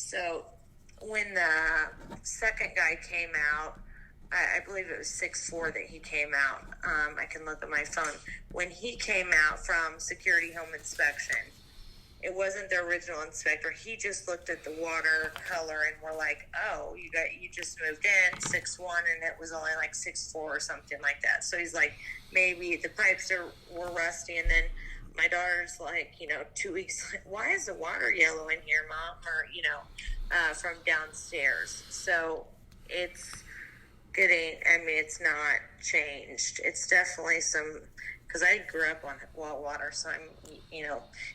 So when the second guy came out, I believe it was 6/4 that he came out. I can look at my phone. When he came out from security home inspection, it wasn't the original inspector. He just looked at the water color and we're like, oh, you just moved in 6/1 and it was only like 6/4 or something like that. So he's like, maybe the pipes were rusty. And then my daughter's like, 2 weeks, why is the water yellow in here, Mom? Or, from downstairs. So it's it's not changed. It's definitely because I grew up on well water, so I'm,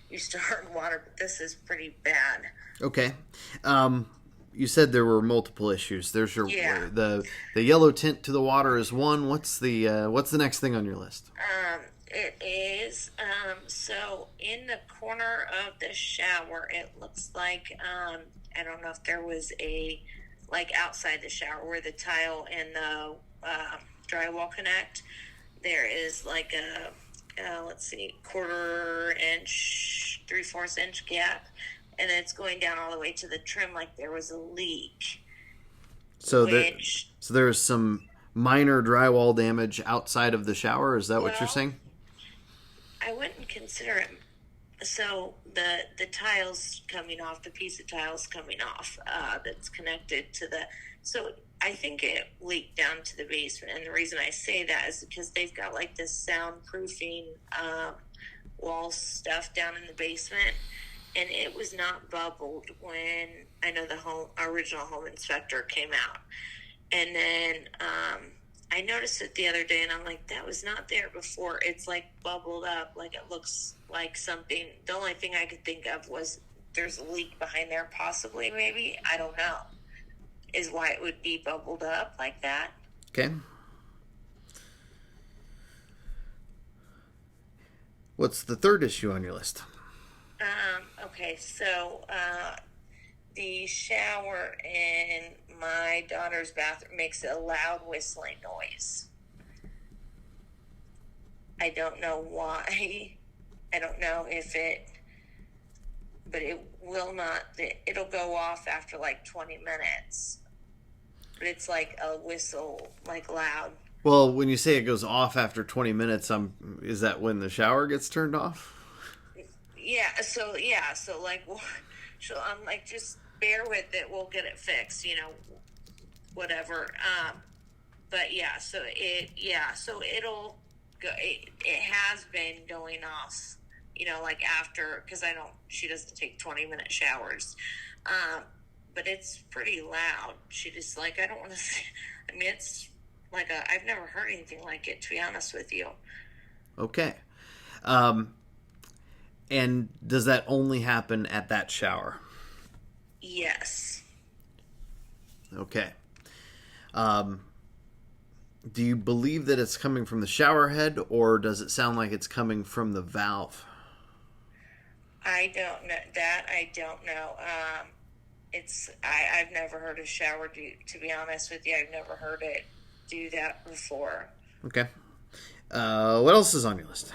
used to hard water, but this is pretty bad. Okay. You said there were multiple issues. There's the yellow tint to the water is one. What's the next thing on your list? It is, so in the corner of the shower, it looks like, I don't know if there was outside the shower where the tile and the drywall connect, there is like a, 1/4 inch, 3/4 inch gap, and then it's going down all the way to the trim like there was a leak. So there's some minor drywall damage outside of the shower. Is that what you're saying? I wouldn't consider it. So the tiles coming off, the piece of tiles coming off that's connected to so I think it leaked down to the basement. And the reason I say that is because they've got like this soundproofing wall stuff down in the basement, and it was not bubbled when I know the original home inspector came out. And then I noticed it the other day, and I'm like, that was not there before. It's like bubbled up, like it looks like something. The only thing I could think of was there's a leak behind there, possibly, maybe. I don't know. Is why it would be bubbled up like that. Okay. What's the third issue on your list? Okay, so the shower in my daughter's bathroom makes a loud whistling noise. I don't know why. I don't know but it will not, it'll go off after like 20 minutes. But it's like a whistle, like loud. Well, when you say it goes off after 20 minutes, is that when the shower gets turned off? So like, so I'm like, just bear with it. We'll get it fixed, whatever. But yeah, so it'll go. It has been going off, like after, because she doesn't take 20-minute showers. But it's pretty loud. She just like, I don't want to say, it's like I've never heard anything like it, to be honest with you. Okay. And does that only happen at that shower? Yes. Okay. Do you believe that it's coming from the shower head, or does it sound like it's coming from the valve? I don't know that. I don't know. I've never heard a shower to be honest with you. I've never heard it do that before. Okay. What else is on your list?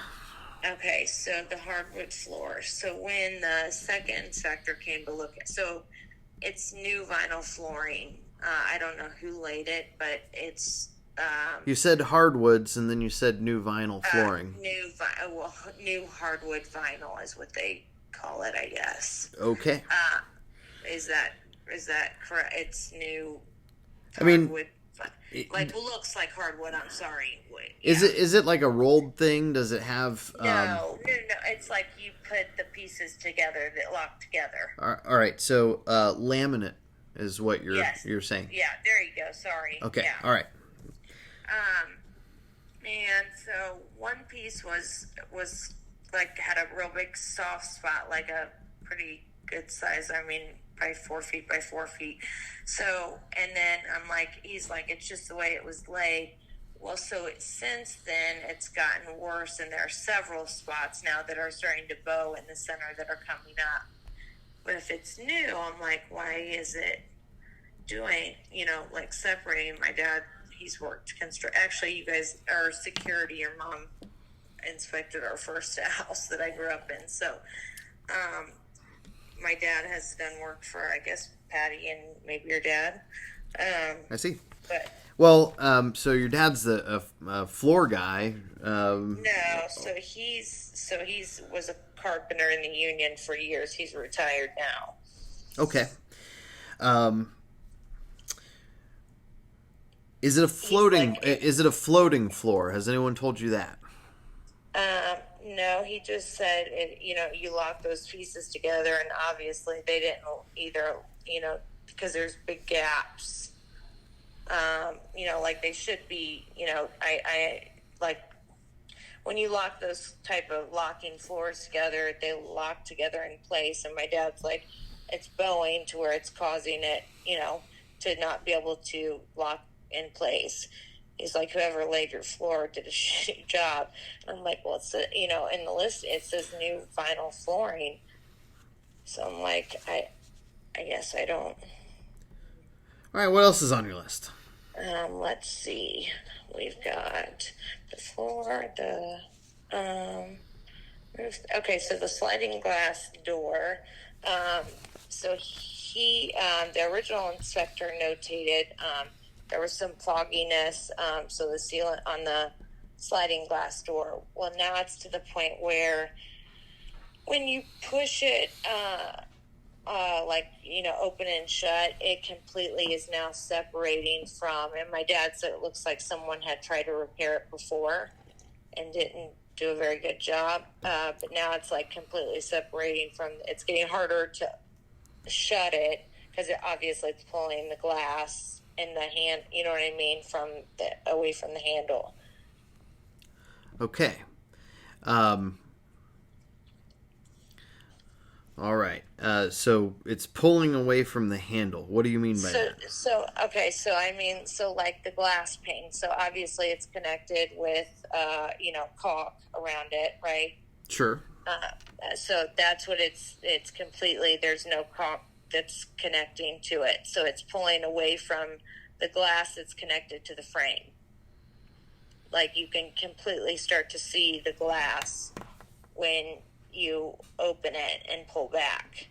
Okay, so the hardwood floor. So when the second inspector came to look at, so it's new vinyl flooring. I don't know who laid it, but it's... you said hardwoods, and then you said new vinyl flooring. New hardwood vinyl is what they call it, I guess. Okay. Is that correct? It's new hardwood. Looks like hardwood. I'm sorry. Yeah. Is it like a rolled thing? Does it have? No. It's like you put the pieces together that lock together. All right. So laminate is what you're saying. Yeah. There you go. Sorry. Okay. Yeah. All right. And so one piece was like had a real big soft spot, like a pretty good size. Probably 4 feet by 4 feet. So, and then he's like, it's just the way it was laid. Well, so since then it's gotten worse, and there are several spots now that are starting to bow in the center that are coming up. But if it's new, I'm like, why is it doing, like separating? My dad, he's worked actually, you guys are security. Your mom inspected our first house that I grew up in. So, my dad has done work for, I guess, Patty and maybe your dad. I see. But well, so your dad's a floor guy. No, he's was a carpenter in the union for years. He's retired now. Okay. Is it a floating? Is it a floating floor? Has anyone told you that? No, he just said you lock those pieces together, and obviously they didn't either. Because there's big gaps. Like they should be. I like when you lock those type of locking floors together, they lock together in place. And my dad's like, it's bowing to where it's causing it, to not be able to lock in place. He's like, whoever laid your floor did a shitty job. And I'm like, well, it's in the list it says new vinyl flooring. So I'm like, I guess I don't. All right, what else is on your list? Let's see. We've got the floor, the roof. Okay, so the sliding glass door. So the original inspector notated there was some fogginess, so the sealant on the sliding glass door. Well, now it's to the point where when you push it, open and shut, it completely is now separating from, and my dad said it looks like someone had tried to repair it before and didn't do a very good job. But now it's like completely separating from, it's getting harder to shut it because it's pulling the glass and the hand, you know what I mean, away from the handle. Okay. All right. So it's pulling away from the handle. What do you mean by that? So like the glass pane. So obviously it's connected with, caulk around it, right? Sure. So that's what it's completely, there's no caulk that's connecting to it. So it's pulling away from the glass that's connected to the frame. Like you can completely start to see the glass when you open it and pull back.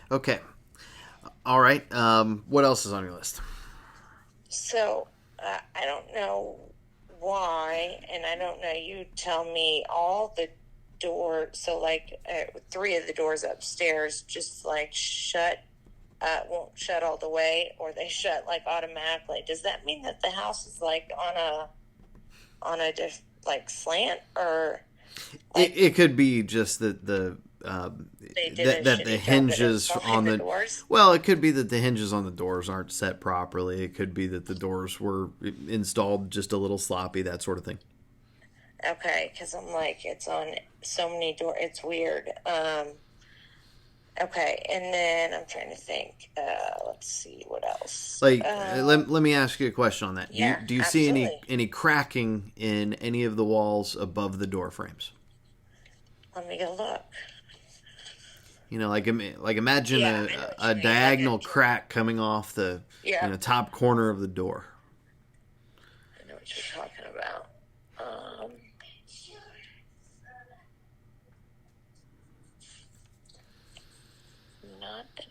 Okay. All right. What else is on your list? So I don't know why, and I don't know, you tell me, all the doors, so like 3 of the doors upstairs just like won't shut all the way, or they shut like automatically. Does that mean that the house is like on a slant, or like, it could be just that the hinges on the doors? Well, it could be that the hinges on the doors aren't set properly. It could be that the doors were installed just a little sloppy, that sort of thing. Okay, because I'm like, it's on so many doors. It's weird. Okay, and then I'm trying to think. Let's see what else. Let me ask you a question on that. Yeah, do you see any cracking in any of the walls above the door frames? Let me go look. Imagine a diagonal crack coming off the top corner of the door. I know what you're talking about. Not that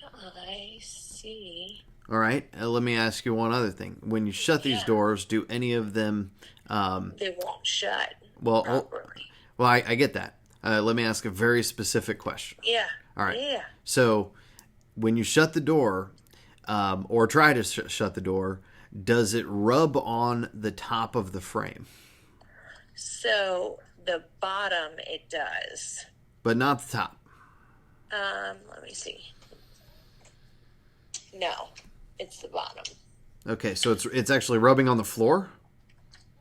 I see. All right. Let me ask you one other thing. When you shut these doors, do any of them? They won't shut. Well, properly. I get that. Let me ask a very specific question. Yeah. All right. Yeah. So, when you shut the door, or try to shut the door, does it rub on the top of the frame? So the bottom, it does, but not the top. Let me see. No, it's the bottom. Okay, so it's actually rubbing on the floor?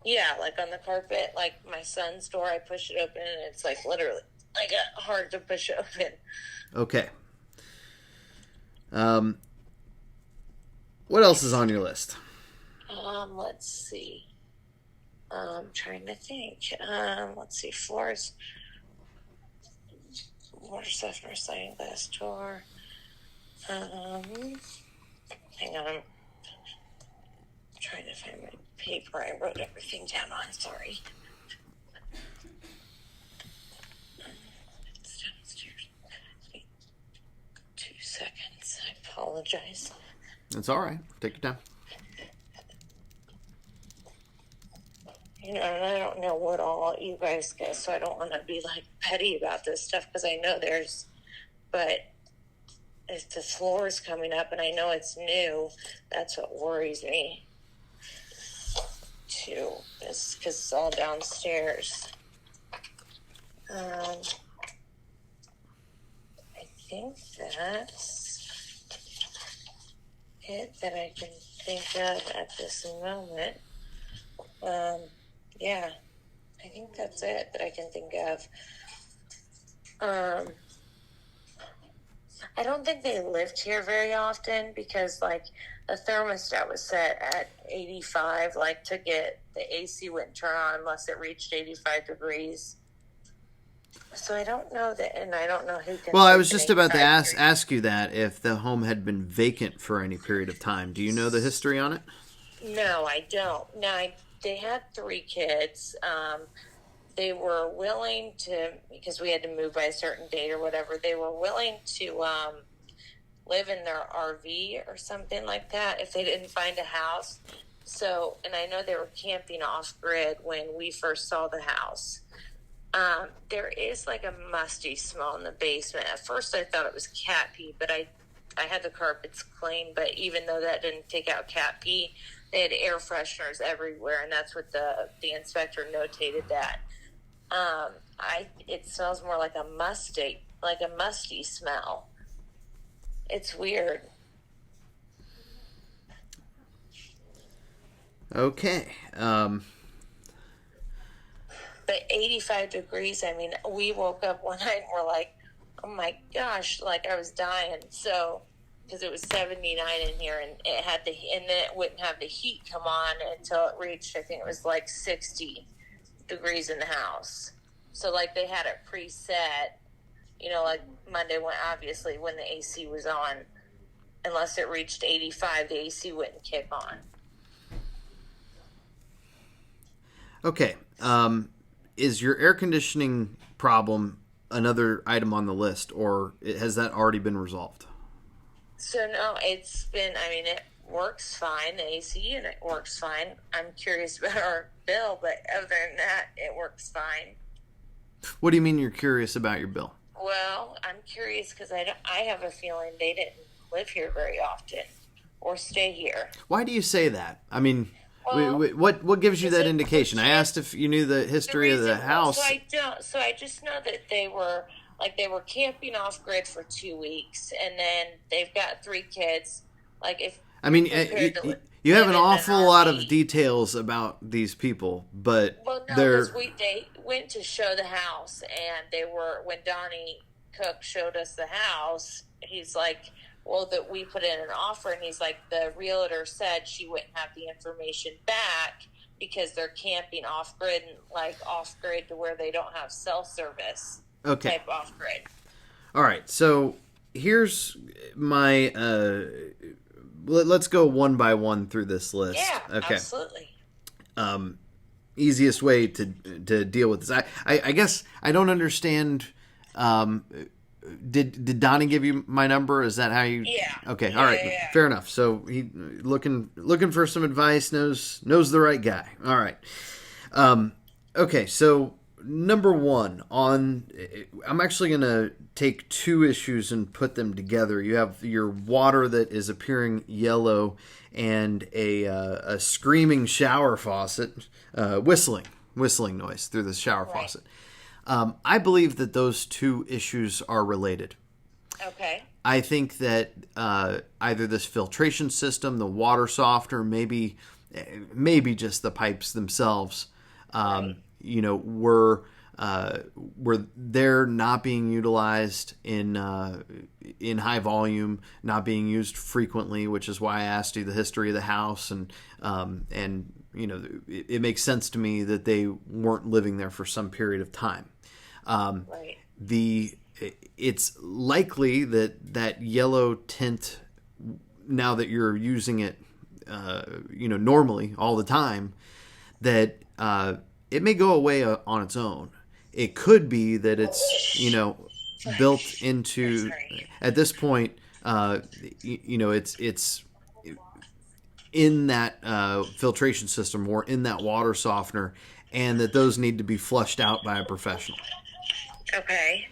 Yeah, like on the carpet. Like my son's door, I push it open and it's like literally like hard to push open. Okay. What else is on your list? Let's see. I'm trying to think. Let's see. Floors. Water softener, sliding glass door. Hang on. I'm trying to find my paper. I wrote everything down on. Sorry. apologize. It's all right. Take your time. And I don't know what all you guys get, so I don't want to be like petty about this stuff because I know but if the floor is coming up and I know it's new, that's what worries me too, is because it's all downstairs. I think that's it that I can think of at this moment. Yeah, I think that's it that I can think of. I don't think they lived here very often because, like, the thermostat was set at 85. Like, to get the AC wouldn't turn on unless it reached 85 degrees. So I don't know that, and I don't know who can. Well, I was just about to ask you that if the home had been vacant for any period of time. Do you know the history on it? No, I don't. No, they had 3 kids. They were willing to, because we had to move by a certain date or whatever, they were willing to live in their RV or something like that if they didn't find a house. So, and I know they were camping off grid when we first saw the house. There is like a musty smell in the basement. At first I thought it was cat pee, but I had the carpets clean, but even though that didn't take out cat pee, they had air fresheners everywhere, and that's what the inspector notated that. It smells more like a musty smell. It's weird. Okay. But 85 degrees, I mean, we woke up one night and we're like, oh my gosh, like I was dying. So, because it was 79 in here, and and then it wouldn't have the heat come on until it reached, I think it was like 60 degrees in the house. So like they had it preset, like Monday when the AC was on, unless it reached 85, the AC wouldn't kick on. Okay. Is your air conditioning problem another item on the list, or has that already been resolved? So no, it works fine. The AC unit works fine. I'm curious about our bill, but other than that, it works fine. What do you mean you're curious about your bill? Well, I'm curious because I have a feeling they didn't live here very often or stay here. Why do you say that? I mean, what gives you that indication? I asked if you knew the history of the house. So I don't. So I just know that they were camping off grid for 2 weeks, and then they've got 3 kids. You have an awful lot of details about these people, but because they went to show the house, and when Donnie Cook showed us the house, he's like, well, that we put in an offer, and he's like, the realtor said she wouldn't have the information back because they're camping off grid, to where they don't have cell service. Okay. Type off grid. All right. So here's my. Let's go one by one through this list. Yeah. Okay. Absolutely. Easiest way to deal with this. I guess I don't understand. Did Donnie give you my number? Is that how you? Yeah. Okay. All right. Yeah. Fair enough. So he looking for some advice. Knows the right guy. All right. Okay. So number one I'm actually gonna take 2 issues and put them together. You have your water that is appearing yellow and a screaming shower faucet, whistling noise through the shower faucet. I believe that those 2 issues are related. Okay. I think that either this filtration system, the water softener, maybe just the pipes themselves, were they're not being utilized in high volume, not being used frequently, which is why I asked you the history of the house, and it makes sense to me that they weren't living there for some period of time. Right. It's likely that yellow tint, now that you're using it, normally all the time, that it may go away on its own. It could be that it's built into, at this point, it's in that filtration system or in that water softener, and that those need to be flushed out by a professional. Okay.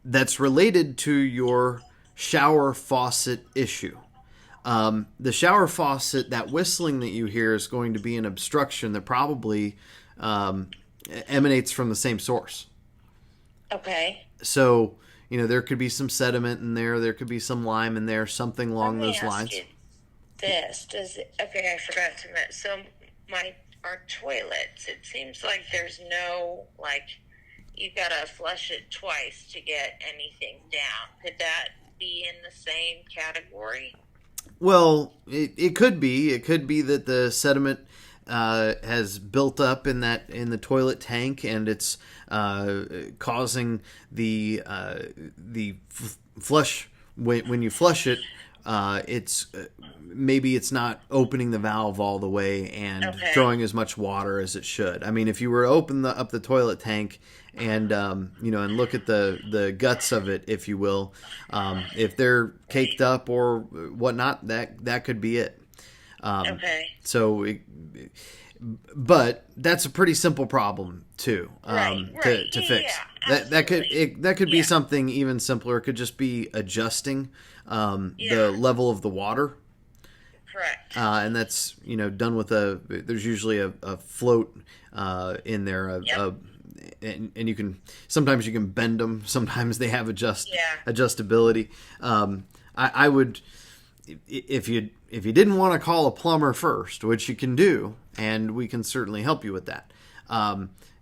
That's related to your shower faucet issue. The shower faucet, that whistling that you hear, is going to be an obstruction that probably emanates from the same source. Okay. So, there could be some sediment in there. There could be some lime in there, something along those lines. Okay, I forgot to mention. So our toilets, it seems like there's no, you gotta flush it twice to get anything down. Could that be in the same category? Well, it could be. It could be that the sediment has built up in the toilet tank, and it's causing the flush when you flush it. Maybe it's not opening the valve all the way and throwing as much water as it should. I mean, if you were to open up the toilet tank and and look at the guts of it, if you will, if they're caked up or whatnot, that could be it. But that's a pretty simple problem too, to fix. Yeah, that could be something even simpler. It could just be adjusting the level of the water. Correct. And that's done with there's usually a float in there, and you can sometimes bend them. Sometimes they have adjustability. I would, if you didn't want to call a plumber first, which you can do, and we can certainly help you with that.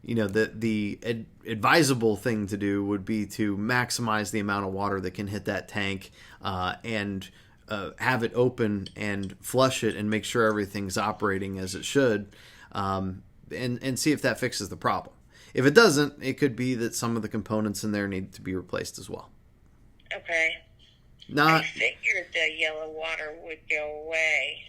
The advisable thing to do would be to maximize the amount of water that can hit that tank, and have it open and flush it and make sure everything's operating as it should, and see if that fixes the problem. If it doesn't, it could be that some of the components in there need to be replaced as well. Okay. I figured the yellow water would go away.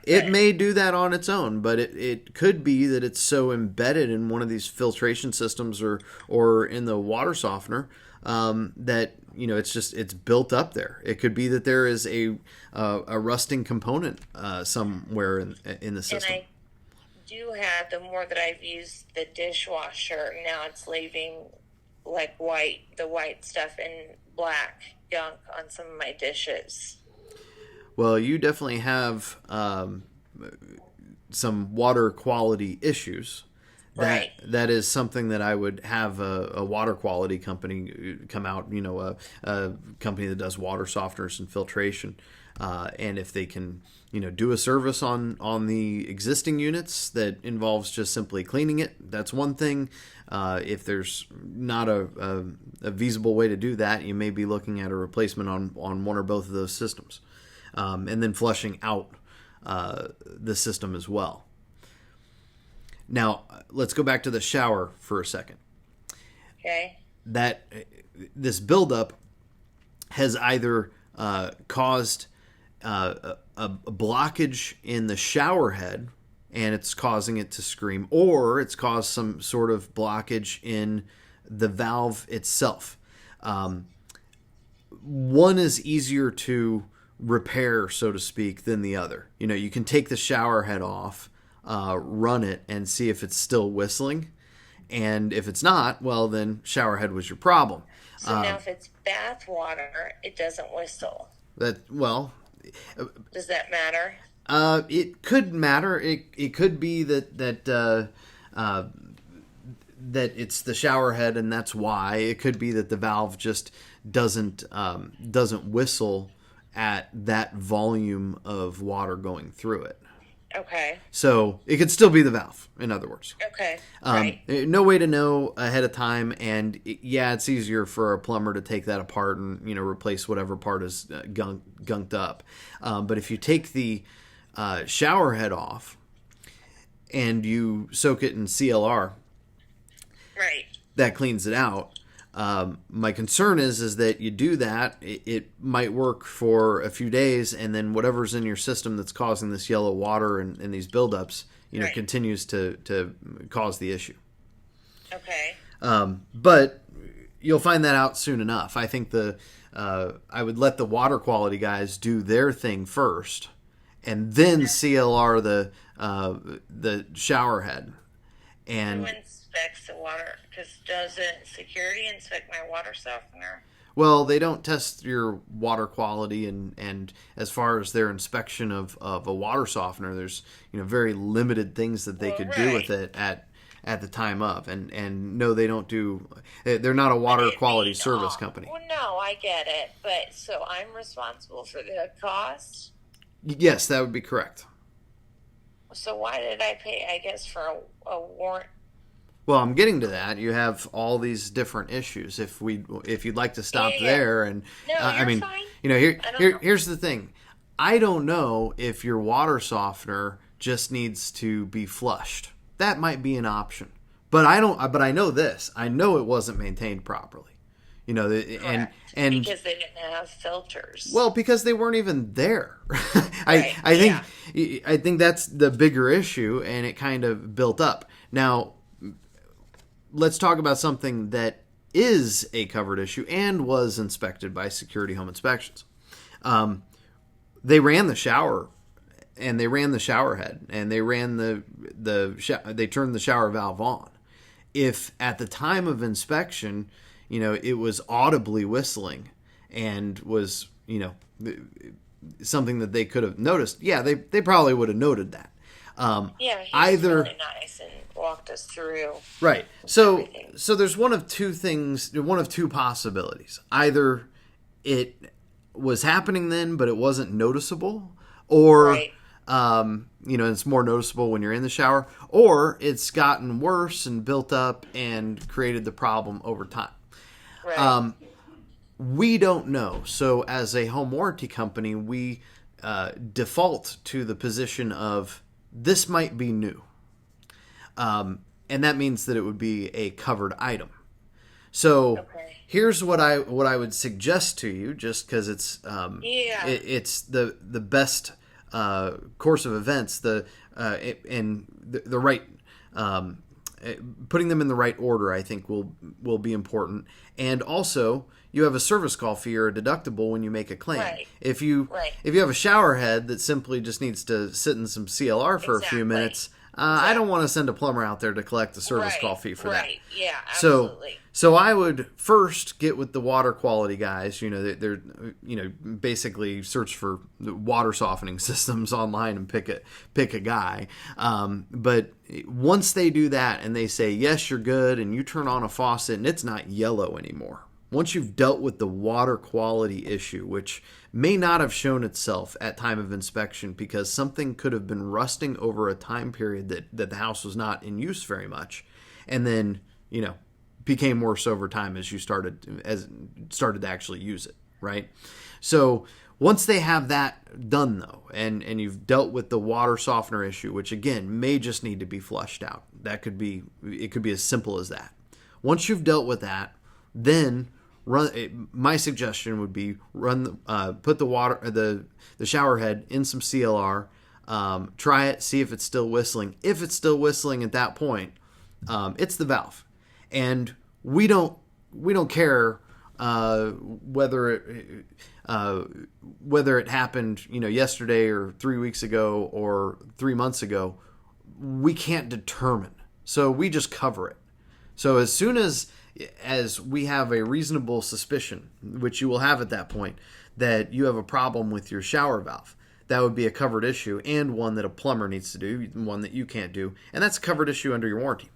It may do that on its own, but it could be that it's so embedded in one of these filtration systems or in the water softener that it's built up there. It could be that there is a rusting component somewhere in the system. And I do have, the more that I've used the dishwasher, now it's leaving the white stuff and black gunk on some of my dishes. Well, you definitely have some water quality issues. That is something that I would have a water quality company come out, a company that does water softeners and filtration, and if they can, do a service on the existing units that involves just simply cleaning it, that's one thing. If there's not a feasible way to do that, you may be looking at a replacement on one or both of those systems, and then flushing out the system as well. Now, let's go back to the shower for a second. Okay. This buildup has either caused a blockage in the shower head, and it's causing it to scream, or it's caused some sort of blockage in the valve itself. One is easier to repair, so to speak, than the other. You can take the shower head off, run it, and see if it's still whistling. And if it's not, well, then shower head was your problem. So now if it's bath water, it doesn't whistle. Does that matter? It could matter. It could be that it's the shower head, and that's why. It could be that the valve just doesn't whistle at that volume of water going through it. Okay. So it could still be the valve, in other words. Okay. Right. No way to know ahead of time, and it's easier for a plumber to take that apart and replace whatever part is gunked up. But if you take the shower head off and you soak it in CLR, right, that cleans it out. My concern is that you do that, it might work for a few days, and then whatever's in your system that's causing this yellow water and these buildups, right, continues to cause the issue. Okay. But you'll find that out soon enough. I think I would let the water quality guys do their thing first, and then CLR the shower head. And who inspects the water? Because doesn't security inspect my water softener? well, they don't test your water quality, and as far as their inspection of a water softener, there's very limited things that they could do with it at the time of, and no, they don't do. They're not a water quality service company. Well, no, I get it, but so I'm responsible for the cost. Yes, that would be correct. So why did I pay? I guess for a warrant. Well, I'm getting to that. You have all these different issues. If you'd like to stop there, and no, I mean, fine. Here's the thing. I don't know if your water softener just needs to be flushed. That might be an option, but I don't. But I know this. I know it wasn't maintained properly. And because they didn't have filters. Well, because they weren't even there. I think that's the bigger issue, and it kind of built up. Now, let's talk about something that is a covered issue and was inspected by Security Home Inspections. They ran the shower, and they ran the shower head, and they ran they turned the shower valve on. If at the time of inspection, it was audibly whistling and was, something that they could have noticed, yeah, they probably would have noted that. He was really nice and walked us through. Right. So there's one of two possibilities. Either it was happening then, but it wasn't noticeable, or it's more noticeable when you're in the shower, or it's gotten worse and built up and created the problem over time. Right. We don't know. So as a home warranty company, we default to the position of this might be new. And that means that it would be a covered item. So here's what I would suggest to you, just because it's it's the best course of events, and the right putting them in the right order, I think will be important. And also, you have a service call fee or a deductible when you make a claim. Right. If you have a shower head that simply just needs to sit in some CLR for a few minutes, I don't want to send a plumber out there to collect the service call fee for that. Right. Yeah. Absolutely. So I would first get with the water quality guys. They're basically search for water softening systems online and pick a guy. But once they do that and they say yes, you're good, and you turn on a faucet and it's not yellow anymore. Once you've dealt with the water quality issue, which may not have shown itself at time of inspection because something could have been rusting over a time period that the house was not in use very much, and then became worse over time as you started to actually use it, right? So once they have that done though, and you've dealt with the water softener issue, which again may just need to be flushed out, it could be as simple as that. Once you've dealt with that, then my suggestion would be put the shower head in some CLR, try it, see if it's still whistling. If it's still whistling at that point, it's the valve, and we don't care whether it happened yesterday or 3 weeks ago or 3 months ago. We can't determine, so we just cover it. So as soon as we have a reasonable suspicion, which you will have at that point, that you have a problem with your shower valve, that would be a covered issue, and one that a plumber needs to do, one that you can't do, and that's a covered issue under your warranty.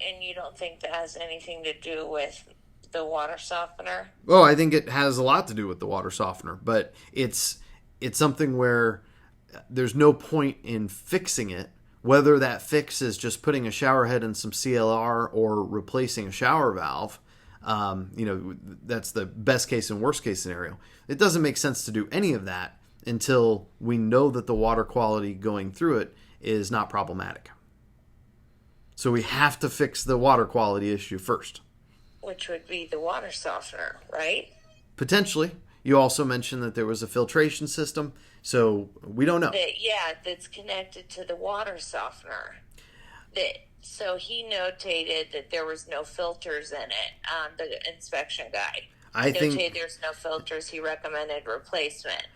And you don't think that has anything to do with the water softener? Well, I think it has a lot to do with the water softener, but it's something where there's no point in fixing it. Whether that fix is just putting a shower head in some CLR or replacing a shower valve, that's the best case and worst case scenario. It doesn't make sense to do any of that until we know that the water quality going through it is not problematic. So we have to fix the water quality issue first. Which would be the water softener, right? Potentially. You also mentioned that there was a filtration system, so we don't know. That's connected to the water softener. So he notated that there was no filters in it. The inspection guy I think. notated there's no filters. He recommended replacement.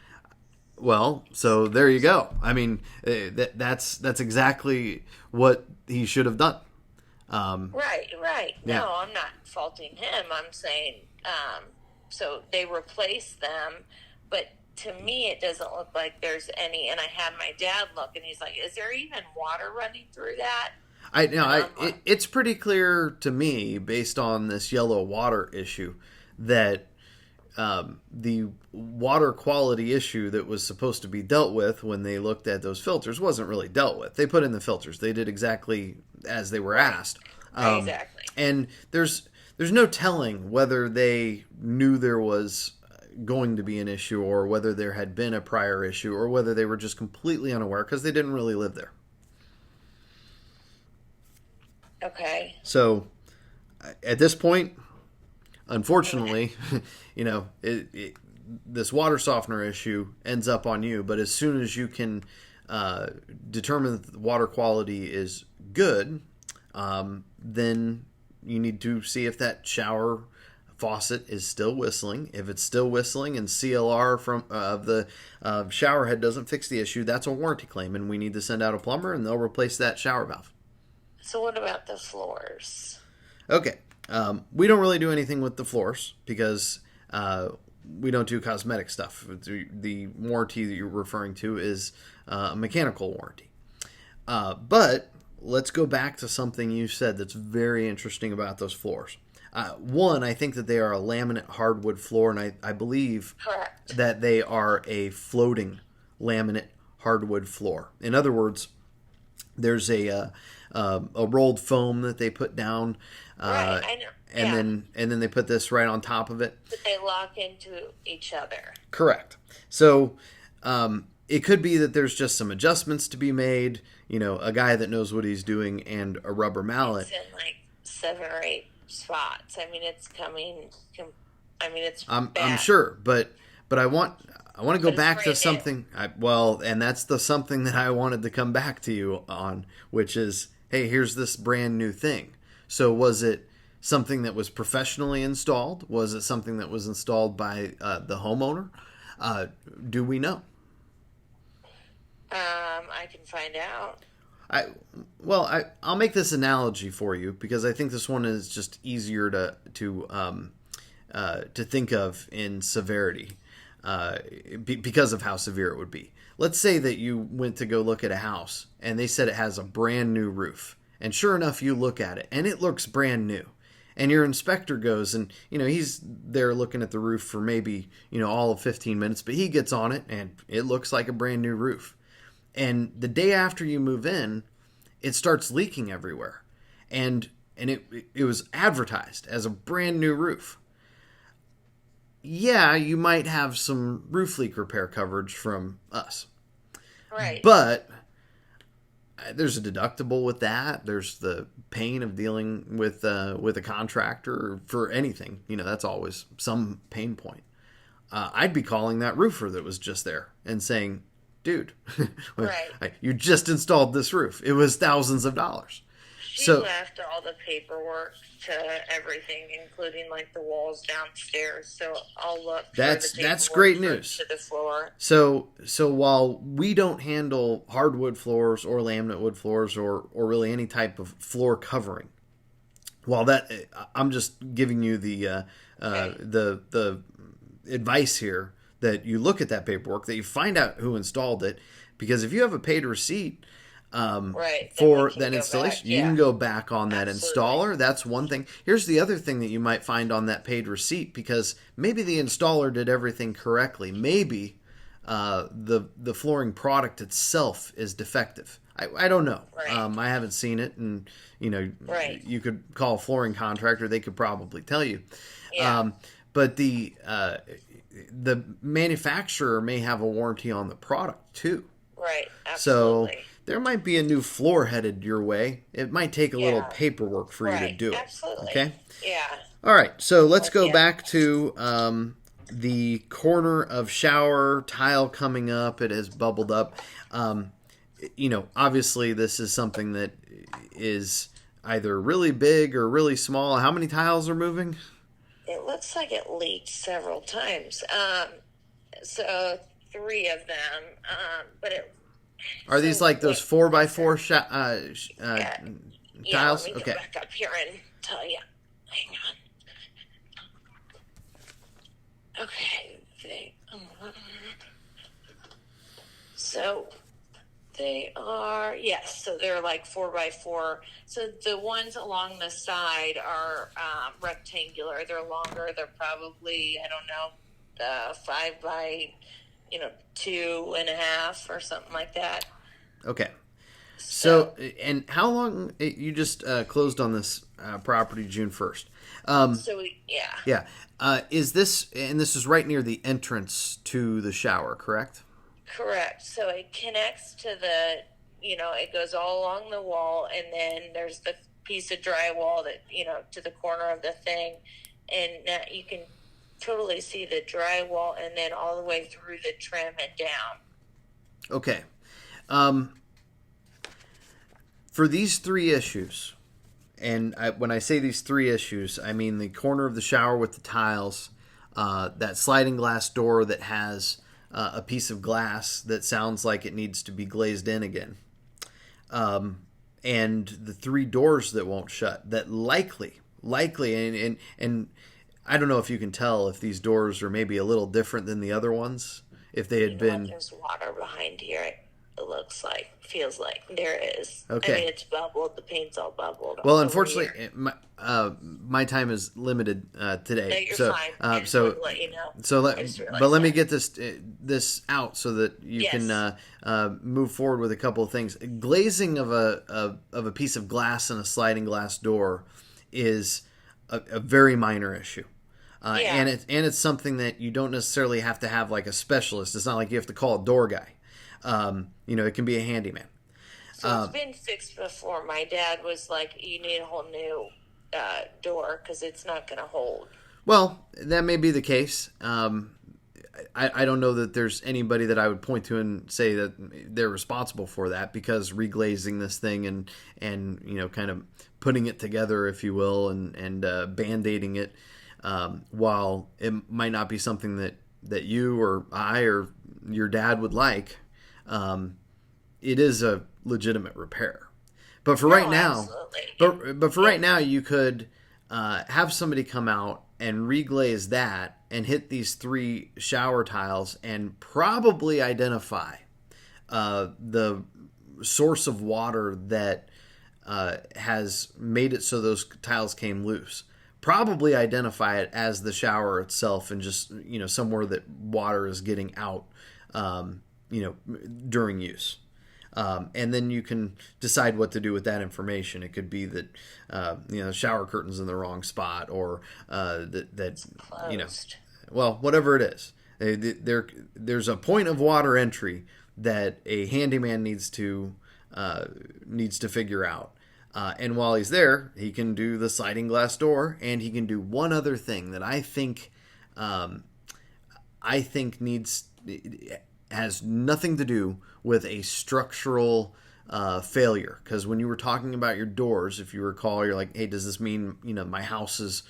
Well, so there you go. I mean, that's exactly what he should have done. Right. Yeah. No, I'm not faulting him. I'm saying, so they replaced them, but to me, it doesn't look like there's any. And I had my dad look, and he's like, "Is there even water running through that?" It's pretty clear to me, based on this yellow water issue, that the water quality issue that was supposed to be dealt with when they looked at those filters wasn't really dealt with. They put in the filters. They did exactly as they were asked. Exactly. And there's no telling whether they knew there was going to be an issue, or whether there had been a prior issue, or whether they were just completely unaware because they didn't really live there. Okay. So at this point, unfortunately, this water softener issue ends up on you. But as soon as you can determine that the water quality is good, then you need to see if that shower faucet is still whistling. If it's still whistling and CLR from the shower head doesn't fix the issue, that's a warranty claim, and we need to send out a plumber, and they'll replace that shower valve. So what about the floors? Okay. We don't really do anything with the floors because we don't do cosmetic stuff. The warranty that you're referring to is a mechanical warranty. But let's go back to something you said that's very interesting about those floors. One, I think that they are a laminate hardwood floor, and I believe Correct. that they are a floating laminate hardwood floor. In other words, there's a rolled foam that they put down, Right, I know. and then they put this right on top of it. But they lock into each other. Correct. So it could be that there's just some adjustments to be made. A guy that knows what he's doing and a rubber mallet. It's in like 7 or 8 spots. I mean, it's coming. It's I'm bad. sure, but I want to go it's back to brand something. And that's the something that I wanted to come back to you on, which is, hey, here's this brand new thing. So was it something that was professionally installed? Was it something that was installed by the homeowner? Do we know? I can find out. I'll make this analogy for you because I think this one is just easier to think of in severity, because of how severe it would be. Let's say that you went to go look at a house and they said it has a brand new roof, and sure enough, you look at it and it looks brand new. And your inspector goes and, he's there looking at the roof for maybe, all of 15 minutes, but he gets on it and it looks like a brand new roof. And the day after you move in, it starts leaking everywhere. And it was advertised as a brand new roof. Yeah, you might have some roof leak repair coverage from us. Right. But there's a deductible with that. There's the pain of dealing with a contractor for anything. That's always some pain point. I'd be calling that roofer that was just there and saying, dude, right. You just installed this roof. It was thousands of dollars. She left all the paperwork to everything, including like the walls downstairs. So I'll look. That's great news. To the floor. So while we don't handle hardwood floors or laminate wood floors or really any type of floor covering, while that I'm just giving you the advice here that you look at that paperwork, that you find out who installed it, because if you have a paid receipt for that installation, you can go back on that installer. That's one thing. Here's the other thing that you might find on that paid receipt, because maybe the installer did everything correctly. Maybe the flooring product itself is defective. I don't know. Right. I haven't seen it, and you could call a flooring contractor. They could probably tell you. Yeah. But the manufacturer may have a warranty on the product too. Right. Absolutely. So there might be a new floor headed your way. It might take a little paperwork for you to do it. Absolutely. Okay? Yeah. All right. So let's go back to the corner of shower tile coming up. It has bubbled up. obviously this is something that is either really big or really small. How many tiles are moving? It looks like it leaked several times. So three of them. But it. Are these like those 4x4 Yeah, tiles? let me go Okay. back up here and tell you. Hang on. Okay. So they are, yes, so they're like 4x4. So the ones along the side are rectangular. They're longer. They're probably, I don't know, 5 by, 2.5 or something like that. Okay. So, and how long you just closed on this property June 1st? Yeah. Yeah. Is this, and this is right near the entrance to the shower, correct? Correct. So it connects to it goes all along the wall, and then there's the piece of drywall that, to the corner of the thing. And you can totally see the drywall and then all the way through the trim and down. Okay. For these three issues, and when I say these three issues, I mean the corner of the shower with the tiles, that sliding glass door that has a piece of glass that sounds like it needs to be glazed in again, and the three doors that won't shut that likely, and I don't know if you can tell if these doors are maybe a little different than the other ones. If they had been, there's water behind here. Feels like there is. Okay. I mean, it's bubbled. The paint's all bubbled. Well, unfortunately, my time is limited today. No, you're fine. I just wanted to let you know. Let me get this out so that you can move forward with a couple of things. Glazing of a piece of glass in a sliding glass door is a very minor issue. And it's something that you don't necessarily have to have like a specialist. It's not like you have to call a door guy. It can be a handyman. So it's been fixed before. My dad was like, you need a whole new door because it's not going to hold. Well, that may be the case. I don't know that there's anybody that I would point to and say that they're responsible for that, because reglazing this thing and kind of putting it together, if you will, and band-aiding it, while it might not be something that you or I or your dad would like, it is a legitimate repair. But for right now, but for right now, you could have somebody come out and reglaze that and hit these three shower tiles and probably identify the source of water that has made it so those tiles came loose. Probably identify it as the shower itself, and just somewhere that water is getting out during use. And then you can decide what to do with that information. It could be that the shower curtain's in the wrong spot, or whatever it is. There's a point of water entry that a handyman needs to figure out. And while he's there, he can do the sliding glass door, and he can do one other thing that I think has nothing to do with a structural failure. Because when you were talking about your doors, if you recall, you're like, hey, does this mean my house is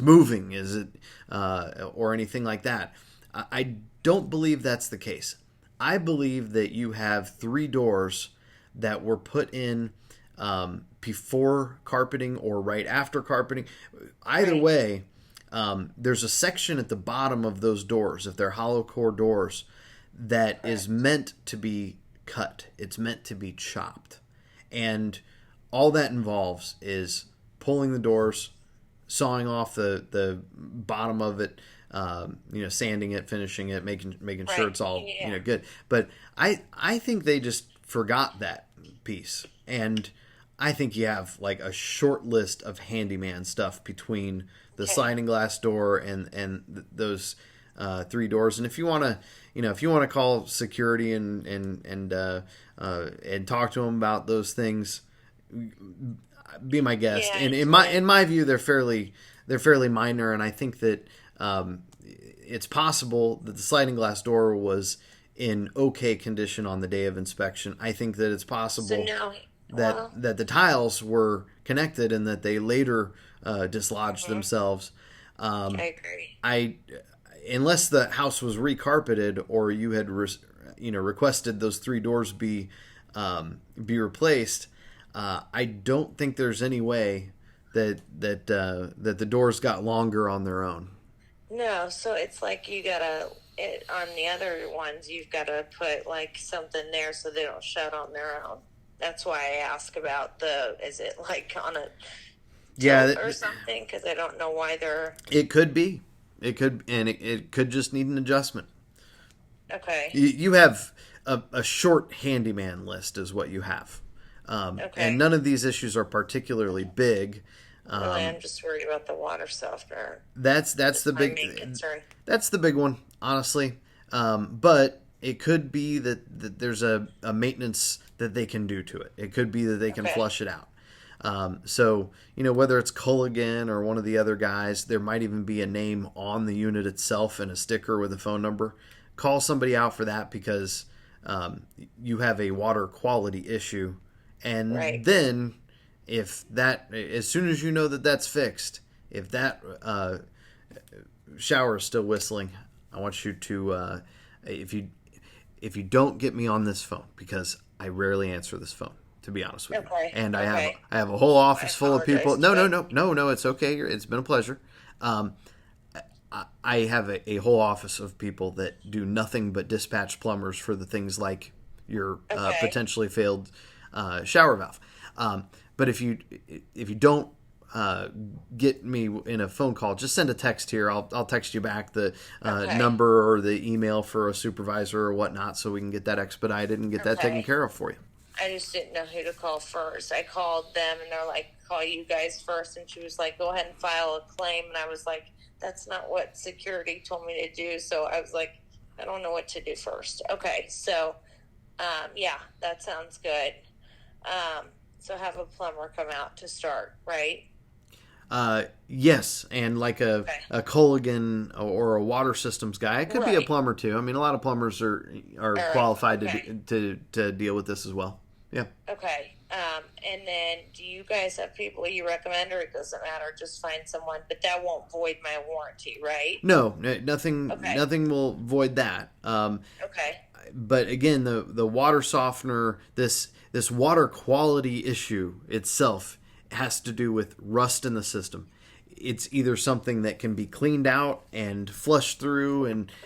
moving? Is it or anything like that? I don't believe that's the case. I believe that you have three doors that were put in before carpeting or right after carpeting. Either way, there's a section at the bottom of those doors, if they're hollow core doors, that is meant to be cut. It's meant to be chopped. And all that involves is pulling the doors, sawing off the bottom of it, sanding it, finishing it, making sure it's all good. But I think they just forgot that piece. And I think you have like a short list of handyman stuff between the sliding glass door and those three doors. And if you want to call security and talk to them about those things, be my guest. And in my view, they're fairly minor. And I think that it's possible that the sliding glass door was in okay condition on the day of inspection. I think that it's So possible no, that well, that the tiles were connected and that they later dislodged mhm, themselves. I agree. I unless the house was recarpeted or you had requested those three doors be replaced. I don't think there's any way that the doors got longer on their own. No, so it's like you gotta on the other ones you've got to put like something there so they don't shut on their own. That's why I ask about is it like on a Yeah, tilt or something? Because I don't know why they're it could be. It could, and it could just need an adjustment. okay. You have a short handyman list, is what you have, and Okay. none of these issues are particularly big. Really, I'm just worried about the water softener. That's That's the my big main concern. that's the big one, honestly. But it could be that there's a maintenance that they can do to it. It could be that they can Okay. flush it out. So, whether it's Culligan or one of the other guys, there might even be a name on the unit itself and a sticker with a phone number. Call somebody out for that because you have a water quality issue. And Right. then, if that, as soon as you know that that's fixed, if that shower is still whistling, I want you to, if you don't get me on this phone, because I rarely answer this phone, to be honest with you. Okay. And Okay. I have a whole I office full of people. apologize No, to no, it. no, no, no. It's okay. It's been a pleasure. Um, I have a whole office of people that do nothing but dispatch plumbers for the things like your Okay. potentially failed shower valve. But if you don't get me in a phone call, just send a text here. I'll text you back the Okay. number or the email for a supervisor or whatnot, so we can get that expedited and get that taken Okay. care of for you. I just didn't know who to call first. I called them and they're like, call you guys first. And she was like, go ahead and file a claim. And I was like, that's not what security told me to do. So I was like, I don't know what to do first. Okay. So, yeah, that sounds good. So have a plumber come out to start, right? Yes, and like Okay. a Culligan or a water systems guy, it could be a Right. plumber too. I mean, a lot of plumbers are All right. qualified Okay. to deal with this as well. Yeah. Okay. And then do you guys have people you recommend or it doesn't matter? Just find someone, but that won't void my warranty, right? No, nothing. Okay. Nothing will void that. Okay. But again, the water softener, this water quality issue itself has to do with rust in the system. It's either something that can be cleaned out and flushed through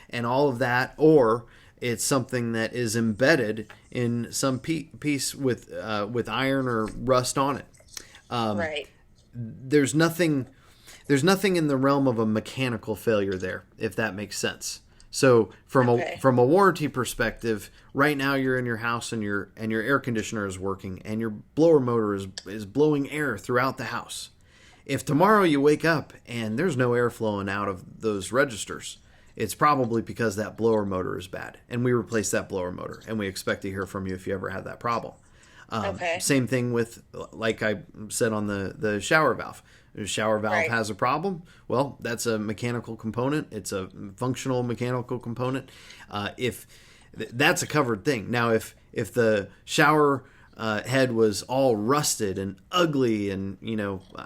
and all of that, or it's something that is embedded in some piece with iron or rust on it. Right. There's nothing in the realm of a mechanical failure there, if that makes sense. So Okay. from a warranty perspective, right now you're in your house and your air conditioner is working and your blower motor is blowing air throughout the house. If tomorrow you wake up and there's no air flowing out of those registers, it's probably because that blower motor is bad. And we replace that blower motor and we expect to hear from you if you ever have that problem. Okay. Same thing with, like I said on the shower valve. The shower valve Right. has a problem. Well, that's a mechanical component. It's a functional mechanical component. If that's a covered thing. Now, if the shower head was all rusted and ugly, and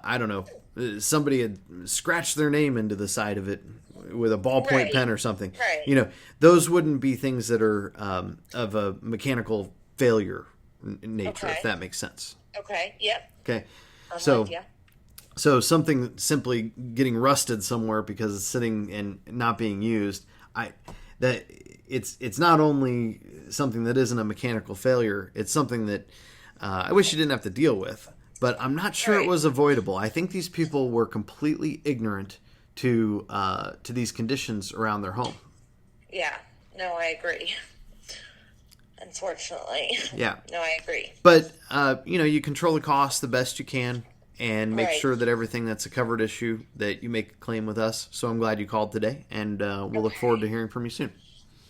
I don't know, somebody had scratched their name into the side of it with a ballpoint Right. pen or something. Right. Those wouldn't be things that are of a mechanical failure nature, Okay. if that makes sense. Okay. Yep. Okay, I'm so with you. so something simply getting rusted somewhere because it's sitting and not being used, that it's not only something that isn't a mechanical failure, it's something that I wish you didn't have to deal with. But I'm not sure it Right. was avoidable. I think these people were completely ignorant to these conditions around their home. Yeah. No, I agree. Unfortunately. Yeah. No, I agree. But you control the cost the best you can, and make Right. sure that everything that's a covered issue that you make a claim with us. So I'm glad you called today, and we'll look forward to hearing from you soon.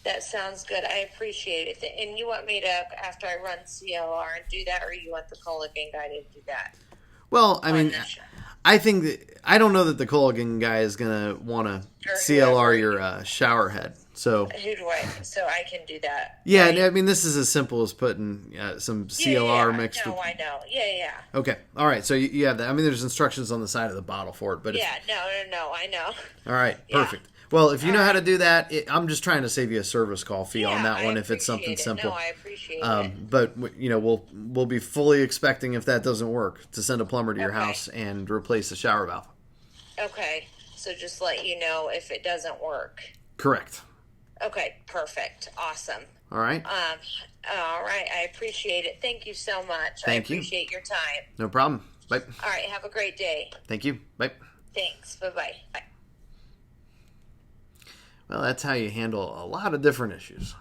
That sounds good. I appreciate it. And you want me to, after I run CLR and do that, or you want the Culligan guy to do that? Well, I mean, On the show? I think that I don't know that the Culligan guy is gonna want to Or CLR whoever. your shower head. So So I can do that. yeah, right? I mean, this is as simple as putting some CLR mixed No, with. I know. Yeah. Okay, all right. So you have that. I mean, there's instructions on the side of the bottle for it, but Yeah, no, I know. all right, Yeah. perfect. Well, if you All know how right. to do that, I'm just trying to save you a service call fee on that I one if it's something appreciate it. simple. No, I appreciate it. But we'll be fully expecting, if that doesn't work, to send a plumber to your Okay. house and replace the shower valve. Okay, so just let you know if it doesn't work. Correct. Okay, perfect. Awesome. All right. All right, I appreciate it. Thank you so much. Thank I you. appreciate your time. No problem. Bye. All right, have a great day. Thank you. Bye. Thanks. Bye-bye. Bye. Well, that's how you handle a lot of different issues.